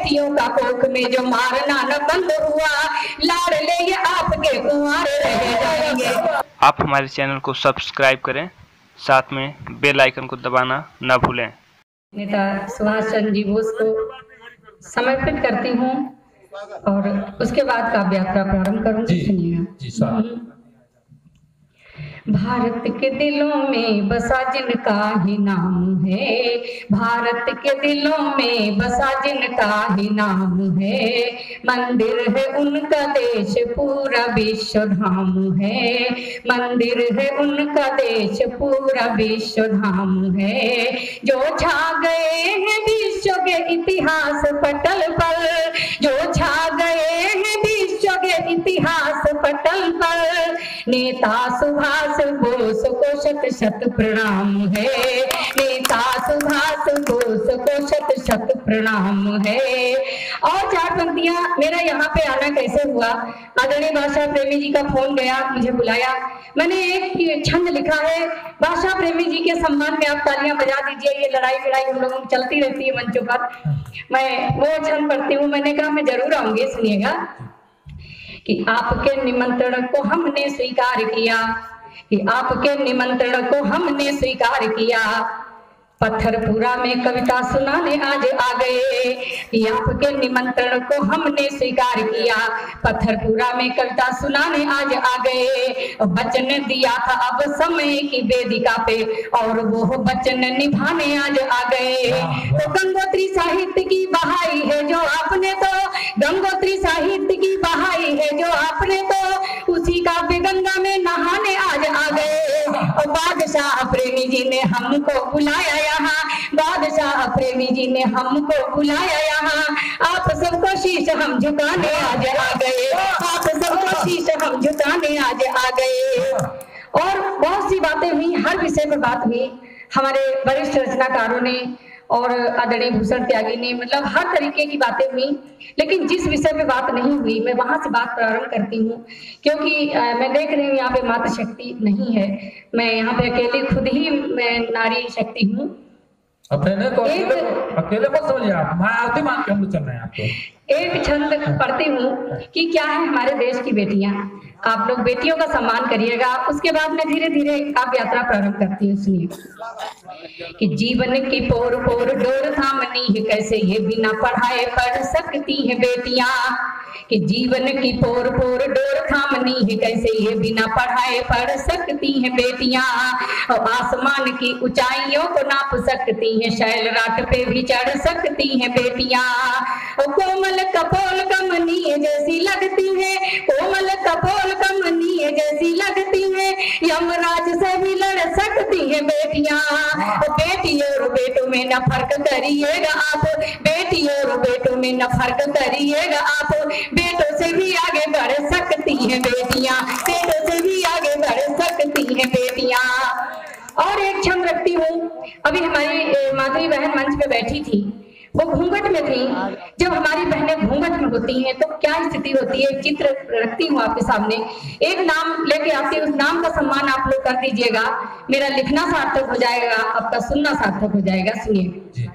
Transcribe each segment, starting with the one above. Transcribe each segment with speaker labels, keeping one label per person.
Speaker 1: बेटियों का कोख में जो मारना न बंद हुआ, लाडले ये आपके कुंवार रह जाएंगे।
Speaker 2: आप हमारे चैनल को सब्सक्राइब करें, साथ में बेल आइकन को दबाना न भूलें।
Speaker 1: नेता सुभाष चंद्र जी बोस को समर्पित करती हूँ और उसके बाद काव्य यात्रा प्रारंभ करूंगी। सुनिएगा। भारत के दिलों में बसा जिनका ही नाम है, भारत के दिलों में बसा जिनका ही नाम है, मंदिर है उनका देश पूरा विश्व धाम है, मंदिर है उनका देश पूरा विश्व धाम है। जो छा गए हैं विश्व के इतिहास पटल पर, जो छा गए हैं विश्व के इतिहास पटल पर, नेता सुभाष बोस को शत शत प्रणाम है, नेता सुभाष बोस को शत शत प्रणाम है। और चार पंक्तियां, मेरा यहाँ पे आना कैसे हुआ, आदरणीय भाषा प्रेमी जी का फोन गया, मुझे बुलाया, मैंने एक छंद लिखा है, भाषा प्रेमी जी के सम्मान में आप तालियां बजा दीजिए। ये लड़ाई लड़ाई हम लोगों की चलती रहती है मंचों पर, मैं वो छंद पढ़ती हूँ। मैंने कहा मैं जरूर आऊंगी, सुनिएगा कि आपके निमंत्रण को हमने स्वीकार किया, कि आपके निमंत्रण को हमने स्वीकार किया, पत्थरपुरा में कविता सुनाने आज आ गए, कि आपके निमंत्रण को हमने स्वीकार किया, पत्थरपुरा में कविता सुनाने आज आ गए। वचन दिया था अब समय की वेदिका पे, और वो वचन निभाने आज आ गए। तो गंगोत्री साहित्य की बहाई है जो आपने, तो गंगोत्री साहित्य की बहाई है जो आपने, तो उसी काव्य गंगा में नहाने आज आ गए। और बादशाह प्रेमी जी ने हमको बुलाया यहाँ, बादशाह प्रेमी जी ने हमको बुलाया यहाँ, आप सबको शीश हम झुकाने आज आ गए, आप सबको शीश हम झुकाने आज आ गए। और बहुत सी बातें हुई, हर विषय पर बात हुई, हमारे वरिष्ठ रचनाकारों ने और आदरणीय भूषण त्यागी ने, मतलब हर तरीके की बातें हुई। लेकिन जिस विषय पे बात नहीं हुई, मैं वहां से बात प्रारंभ करती हूँ, क्योंकि मैं देख रही हूँ यहाँ पे मातृशक्ति नहीं है, मैं यहाँ पे अकेली खुद ही मैं नारी शक्ति हूँ।
Speaker 3: अकेले को समझिए आप, मायावती मान के हम चल रहे हैं आपको।
Speaker 1: एक छंद पढ़ती हूँ कि क्या है हमारे देश की बेटियां, आप लोग बेटियों का सम्मान करिएगा, उसके बाद मैं धीरे धीरे काव्य यात्रा प्रारंभ करती हूँ। सुनिए कि जीवन की पोर पोर डोर थामनी है कैसे ये बिना पढ़ाए पढ़ सकती है बेटियां, कि जीवन की पोर पोर डोर थामनी है कैसे ये बिना पढ़ाए पढ़ सकती हैं बेटियां, और आसमान की ऊंचाइयों को नाप सकती हैं, शैल राट पे भी चढ़ सकती हैं बेटियां, और कोमल कपोल कमनीय जैसी लगती है, कोमल कपोल कमनीय जैसी लगती है, यमराज से भी लड़ सकती हैं बेटियां। बेटी और बेटों में न फर्क करिएगा आप, बेटी और बेटों में न फर्क करिएगा आप, बेटों से भी आगे बढ़ सकती हैं बेटियां, बेटों से भी आगे बढ़ सकती हैं बेटियां। और एक छंद रखती हूँ, अभी हमारी माधुरी बहन मंच पे बैठी थी, वो घूंघट में थी। जब हमारी बहनें घूंघट में होती हैं तो क्या स्थिति होती है, चित्र रखती हूँ आपके सामने, एक नाम लेके आती हूँ, उस नाम का सम्मान आप लोग कर दीजिएगा, मेरा लिखना सार्थक हो जाएगा, आपका सुनना सार्थक हो जाएगा। सुनिए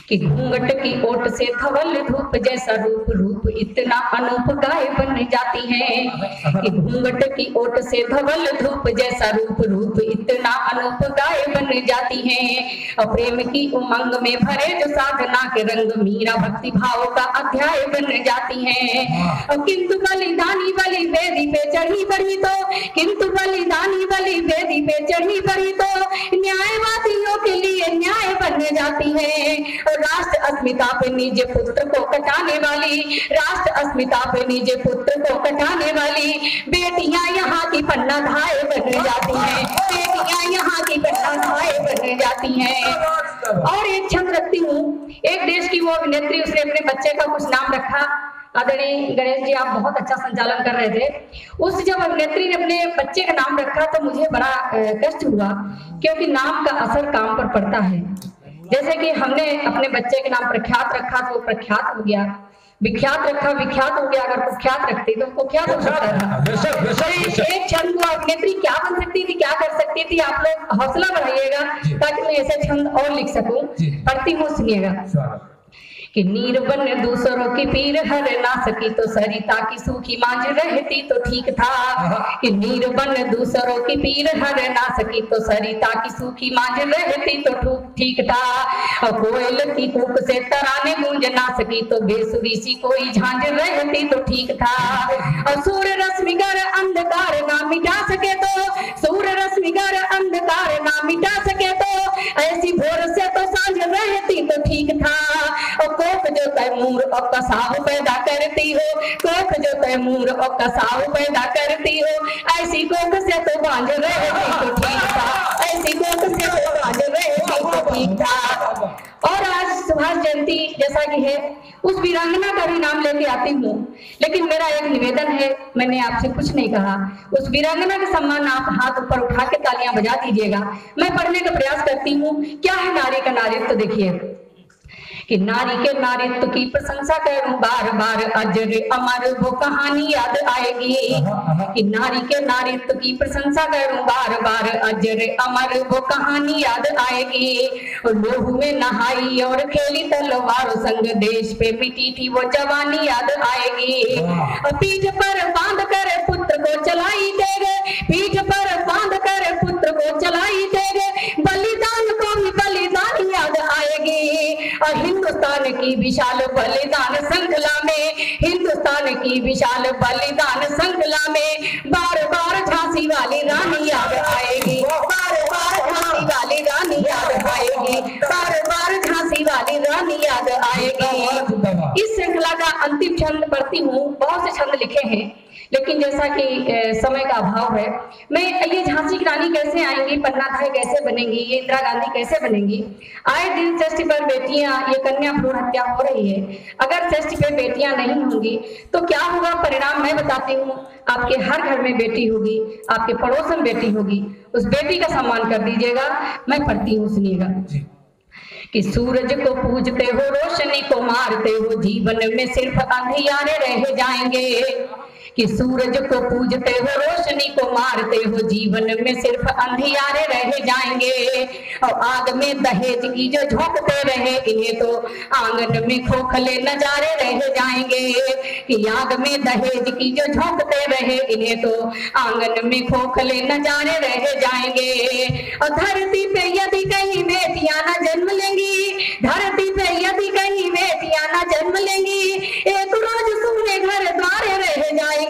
Speaker 1: कि घूंघट की ओट से धवल धूप जैसा रूप, रूप इतना अनूप गाय बन जाती है, कि घूंघट की ओट से धवल धूप जैसा रूप, रूप इतना अनूप गाय बन जाती है, और प्रेम की उमंग में भरे जो साधना के रंग मीरा भक्ति भाव का अध्याय बन जाती है। और किंतु बलिदानी बलि वेदी पे चढ़ी बढ़ी तो, किंतु बलिदानी बलि वेदी पे चढ़ी बढ़ी तो, न्यायवादियों के लिए न्याय बन जाती है। राष्ट्र अस्मिता पे निज पुत्र को कटाने वाली, राष्ट्र अस्मिता पे निज पुत्र को कटाने वाली बेटियां यहाँ की पन्ना धाय बन जाती हैं, बेटियां यहाँ की पन्ना धाय बन जाती हैं। और एक छंद रखती हूँ, एक देश की वो अभिनेत्री, उसने अपने बच्चे का कुछ नाम रखा, आदरणीय गणेश जी आप बहुत अच्छा संचालन कर रहे थे, उस जब अभिनेत्री ने अपने बच्चे का नाम रखा तो मुझे बड़ा कष्ट हुआ, क्योंकि नाम का असर काम पर पड़ता है। जैसे कि हमने अपने बच्चे के नाम प्रख्यात रखा तो वो प्रख्यात हो गया, विख्यात रखा विख्यात हो गया, अगर कुख्यात रखते तो कुख्यात हो सकता था। एक छंद को अभिनेत्री क्या बन सकती थी, क्या कर सकती थी, आप लोग हौसला बढ़ाइएगा ताकि मैं ऐसे छंद और लिख सकूं। पढ़ती हूँ, सुनिएगा कि कि नीर बन दूसरों की पीर हर ना सकी तो सरिता की सूखी मांझ रहती तो ठीक था। कि नीर बन दूसरों की पीर हर ना सकी तो सरिता की सूखी मांझ रहती तो ठीक था। और कोयल की कूक से तराने गूंज ना सकी तो बेसुरी सी कोई झांझ रहती तो ठीक था। और सूर्य रश्मिगर अंधकार ना मिटा सके तो, सूर्य रश्मिगर अंधकार ना मिटा सके तो ऐसी भोर से तो सांझ रहती तो ठीक था। और कोख जो तैमूर और कसाव पैदा करती हो, कोख जो तैमूर और कसाव पैदा करती हो, ऐसी कोख से तो बांझ रहती तो ठीक था, ऐसी कोख से तो बांझ रहती तो ठीक था। और आज सुभाष जयंती जैसा कि है, उस वीरांगना का भी नाम लेके आती हूँ, लेकिन मेरा एक निवेदन है, मैंने आपसे कुछ नहीं कहा, उस वीरांगना के सम्मान आप हाथ ऊपर उठा के तालियां बजा दीजिएगा। मैं पढ़ने का प्रयास करती हूँ। क्या है नारी का नारित्व, देखिए कि नारी के नारित्व की प्रशंसा करूं बार बार, अजर अमर वो कहानी याद आएगी। कि नारी के नारित्व की प्रशंसा करूं बार बार, अजर अमर वो कहानी याद आएगी। और लोहू में नहाई और खेली तलवारों संग, देश पे मिटी थी वो जवानी याद आएगी। और पीठ पर बांध कर पुत्र को चलाई देगे, पीठ पर बांध कर पुत्र को चलाई देगे, बलिदान को भी बलिदान याद आएगी। और हिंदुस्तान की विशाल बलिदान श्रृंखला में, हिंदुस्तान की विशाल बलिदान श्रृंखला में बार बार झांसी वाली रानी याद आएगी, बार बार झांसी वाली रानी याद आएगी, बार बार झांसी वाली रानी याद आएगी। इस श्रृंखला का अंतिम छंद पढ़ती हूँ, बहुत से छंद लिखे हैं, लेकिन जैसा कि समय का अभाव है, मैं ये झांसी की रानी कैसे आएंगी, पन्नाधाय कैसे बनेंगी, ये इंदिरा गांधी कैसे बनेंगी। आए दिन षष्ठी पर बेटियां, ये कन्या भ्रूण हत्या हो रही है। अगर षष्ठी पर बेटियां नहीं होंगी तो क्या होगा परिणाम, मैं बताती हूँ। आपके हर घर में बेटी होगी, आपके पड़ोस में बेटी होगी, उस बेटी का सम्मान कर दीजिएगा। मैं पढ़ती हूँ, सुनिएगा। कि सूरज को पूजते हो, रोशनी को मारते हो, जीवन में सिर्फ अंधियारे रह जाएंगे। कि सूरज को पूजते हो, रोशनी को मारते हो, जीवन में सिर्फ अंधियारे रह जाएंगे। और आग में दहेज की जो झोंकते रहे, इन्हें तो आंगन में खोखले नजारे रह जाएंगे। कि आग में दहेज की जो झोंकते रहे, इन्हें तो आंगन में खोखले नजारे रह जाएंगे। और धरती पे यदि कहीं बेटियां न जन्म लेंगी, धरती पे यदि कहीं बेटियां न जन्म लेंगी, एक रोज सुने घर द्वारे रह जाएंगे।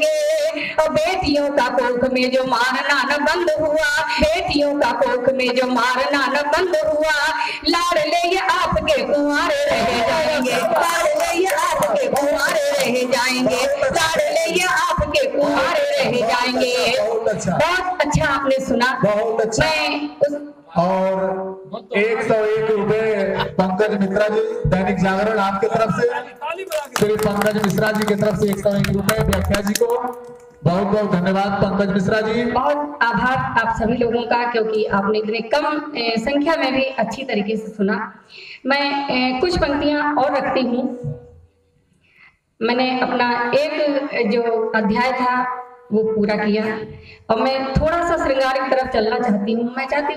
Speaker 1: और बेटियों का कोख में जो मारना न बंद हुआ, बेटियों का कोख में जो मारना न बंद हुआ, लाडले ये आपके कुंवारे रह जाएंगे, लाडले ये आपके कुंवारे रह जाएंगे, लाडले ये आपके कुंवारे रह जाएंगे। बहुत अच्छा आपने सुना,
Speaker 4: बहुत अच्छा। और 101 रुपए पंकज मिश्रा जी, दैनिक जागरण आपके तरफ से, श्री पंकज मिश्रा जी की तरफ से 101 रुपए व्याख्या जी को बहुत बहुत धन्यवाद। पंकज मिश्रा जी,
Speaker 1: बहुत आभार आप सभी लोगों का, क्योंकि आपने इतने कम संख्या में भी अच्छी तरीके से सुना। मैं कुछ पंक्तियां और रखती हूँ। मैंने अपना एक जो अध्याय था वो पूरा किया, और मैं थोड़ा सा श्रृंगार की तरफ चलना चाहती हूँ। मैं चाहती हूँ